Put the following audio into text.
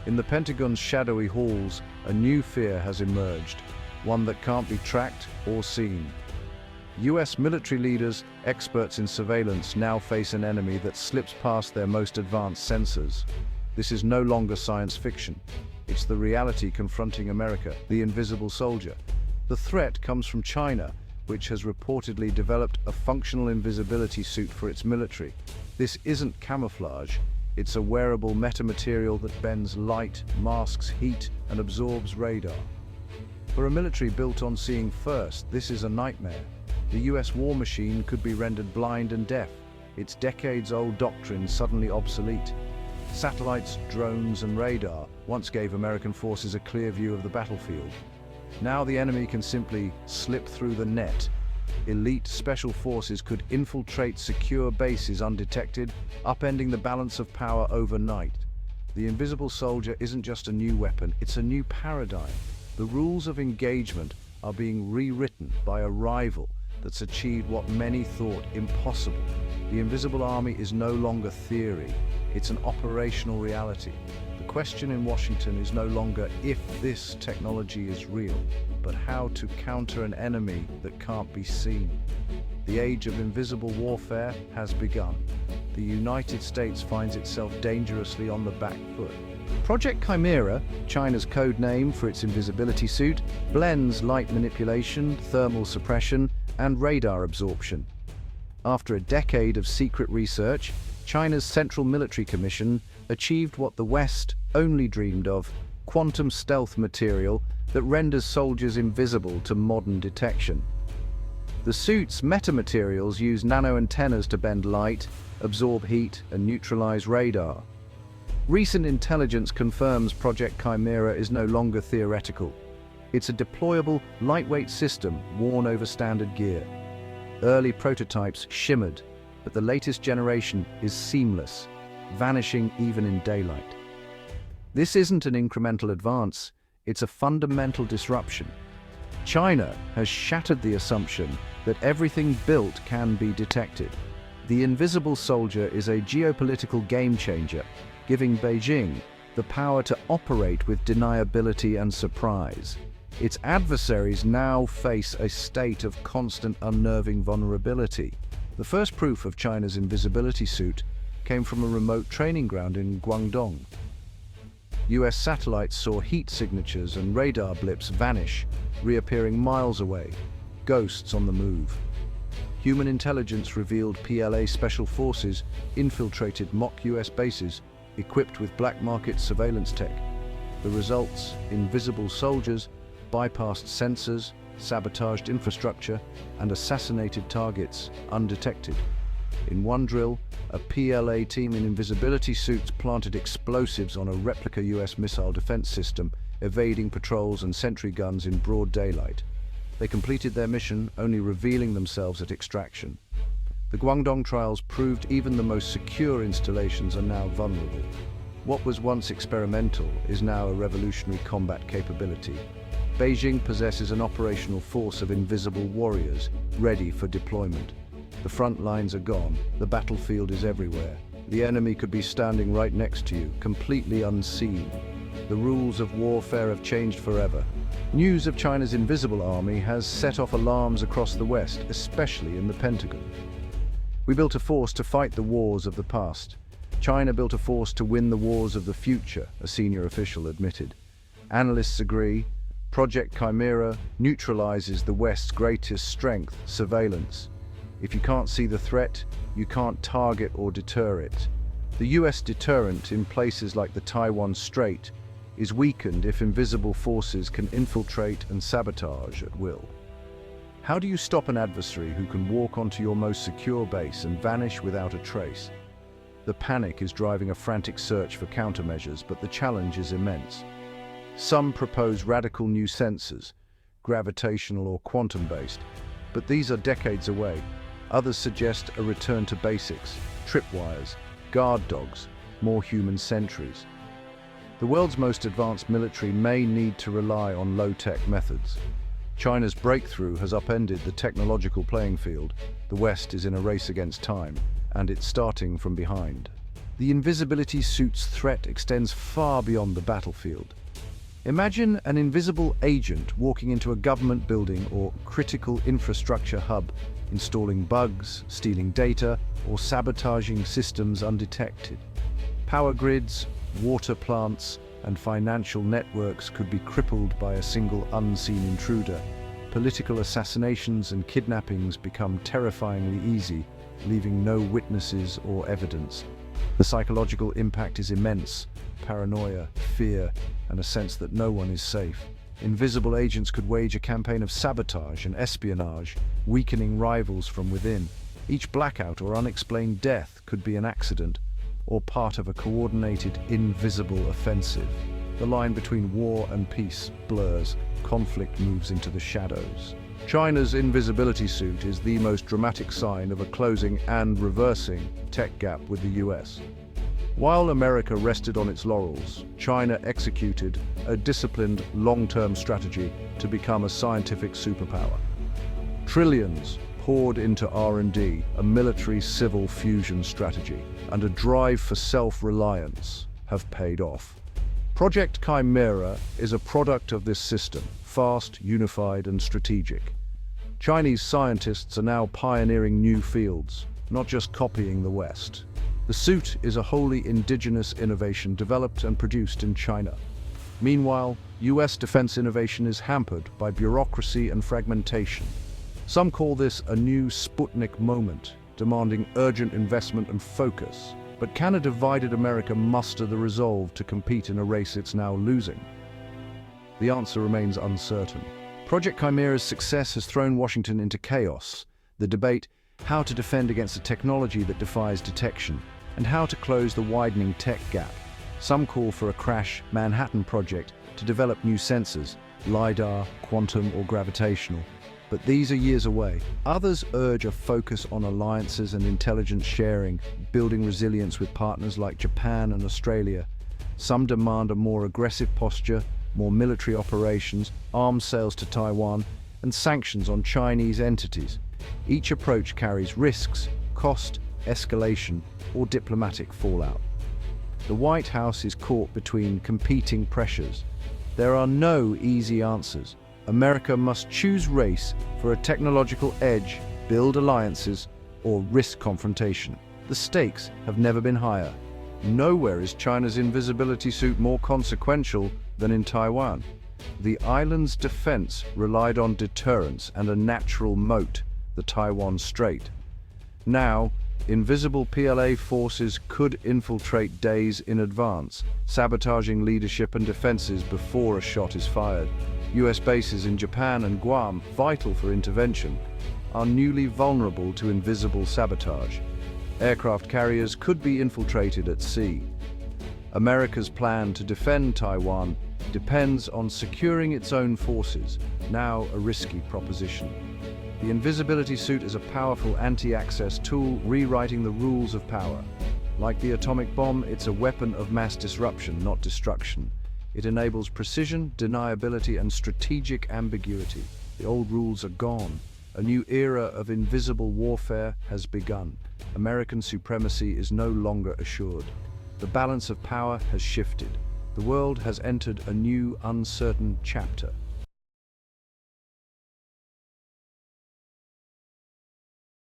In the Pentagon's shadowy halls, a new fear has emerged, one that can't be tracked or seen. US military leaders, experts in surveillance, now face an enemy that slips past their most advanced sensors. This is no longer science fiction. It's the reality confronting America, the invisible soldier. The threat comes from China, which has reportedly developed a functional invisibility suit for its military. This isn't camouflage, it's a wearable metamaterial that bends light, masks heat, and absorbs radar. For a military built on seeing first, this is a nightmare. The US war machine could be rendered blind and deaf, its decades-old doctrine suddenly obsolete. Satellites, drones, and radar once gave American forces a clear view of the battlefield. Now the enemy can simply slip through the net. Elite special forces could infiltrate secure bases undetected, upending the balance of power overnight. The invisible soldier isn't just a new weapon, it's a new paradigm. The rules of engagement are being rewritten by a rival that's achieved what many thought impossible. The invisible army is no longer theory, it's an operational reality. The question in Washington is no longer if this technology is real, but how to counter an enemy that can't be seen. The age of invisible warfare has begun. The United States finds itself dangerously on the back foot. Project Chimera, China's code name for its invisibility suit, blends light manipulation, thermal suppression, and radar absorption. After a decade of secret research, China's Central Military Commission achieved what the West only dreamed of: quantum stealth material that renders soldiers invisible to modern detection. The suit's metamaterials use nano-antennas to bend light, absorb heat, and neutralize radar. Recent intelligence confirms Project Chimera is no longer theoretical. It's a deployable, lightweight system worn over standard gear. Early prototypes shimmered, but the latest generation is seamless, vanishing even in daylight. This isn't an incremental advance, it's a fundamental disruption. China has shattered the assumption that everything built can be detected. The invisible soldier is a geopolitical game-changer, giving Beijing the power to operate with deniability and surprise. Its adversaries now face a state of constant unnerving vulnerability. The first proof of China's invisibility suit came from a remote training ground in Guangdong. US satellites saw heat signatures and radar blips vanish, reappearing miles away, ghosts on the move. Human intelligence revealed PLA special forces infiltrated mock US bases equipped with black market surveillance tech. The results: invisible soldiers bypassed sensors, sabotaged infrastructure, and assassinated targets undetected. In one drill, a PLA team in invisibility suits planted explosives on a replica US missile defense system, evading patrols and sentry guns in broad daylight. They completed their mission, only revealing themselves at extraction. The Guangdong trials proved even the most secure installations are now vulnerable. What was once experimental is now a revolutionary combat capability. Beijing possesses an operational force of invisible warriors, ready for deployment. The front lines are gone, the battlefield is everywhere. The enemy could be standing right next to you, completely unseen. The rules of warfare have changed forever. News of China's invisible army has set off alarms across the West, especially in the Pentagon. We built a force to fight the wars of the past. China built a force to win the wars of the future, a senior official admitted. Analysts agree. Project Chimera neutralizes the West's greatest strength, surveillance. If you can't see the threat, you can't target or deter it. The US deterrent in places like the Taiwan Strait is weakened if invisible forces can infiltrate and sabotage at will. How do you stop an adversary who can walk onto your most secure base and vanish without a trace? The panic is driving a frantic search for countermeasures, but the challenge is immense. Some propose radical new sensors, gravitational or quantum-based, but these are decades away. Others suggest a return to basics: tripwires, guard dogs, more human sentries. The world's most advanced military may need to rely on low-tech methods. China's breakthrough has upended the technological playing field. The West is in a race against time, and it's starting from behind. The invisibility suit's threat extends far beyond the battlefield. Imagine an invisible agent walking into a government building or critical infrastructure hub, installing bugs, stealing data, or sabotaging systems undetected. Power grids, water plants, and financial networks could be crippled by a single unseen intruder. Political assassinations and kidnappings become terrifyingly easy, leaving no witnesses or evidence. The psychological impact is immense: paranoia, fear, and a sense that no one is safe. Invisible agents could wage a campaign of sabotage and espionage, weakening rivals from within. Each blackout or unexplained death could be an accident, or part of a coordinated, invisible offensive. The line between war and peace blurs, conflict moves into the shadows. China's invisibility suit is the most dramatic sign of a closing and reversing tech gap with the US. While America rested on its laurels, China executed a disciplined, long-term strategy to become a scientific superpower. Trillions poured into R&D, a military-civil fusion strategy, and a drive for self-reliance have paid off. Project Chimera is a product of this system, fast, unified, and strategic. Chinese scientists are now pioneering new fields, not just copying the West. The suit is a wholly indigenous innovation developed and produced in China. Meanwhile, US defense innovation is hampered by bureaucracy and fragmentation. Some call this a new Sputnik moment, demanding urgent investment and focus. But can a divided America muster the resolve to compete in a race it's now losing? The answer remains uncertain. Project Chimera's success has thrown Washington into chaos. The debate, how to defend against a technology that defies detection, and how to close the widening tech gap. Some call for a crash Manhattan project to develop new sensors, LiDAR, quantum, or gravitational. But these are years away. Others urge a focus on alliances and intelligence sharing, building resilience with partners like Japan and Australia. Some demand a more aggressive posture, more military operations, arms sales to Taiwan, and sanctions on Chinese entities. Each approach carries risks, cost, escalation, or diplomatic fallout. The White House is caught between competing pressures. There are no easy answers. America must choose race for a technological edge, build alliances, or risk confrontation. The stakes have never been higher. Nowhere is China's invisibility suit more consequential than in Taiwan. The island's defense relied on deterrence and a natural moat, the Taiwan Strait. Now, invisible PLA forces could infiltrate days in advance, sabotaging leadership and defenses before a shot is fired. US bases in Japan and Guam, vital for intervention, are newly vulnerable to invisible sabotage. Aircraft carriers could be infiltrated at sea. America's plan to defend Taiwan depends on securing its own forces, now a risky proposition. The invisibility suit is a powerful anti-access tool rewriting the rules of power. Like the atomic bomb, it's a weapon of mass disruption, not destruction. It enables precision, deniability, and strategic ambiguity. The old rules are gone. A new era of invisible warfare has begun. American supremacy is no longer assured. The balance of power has shifted. The world has entered a new, uncertain chapter.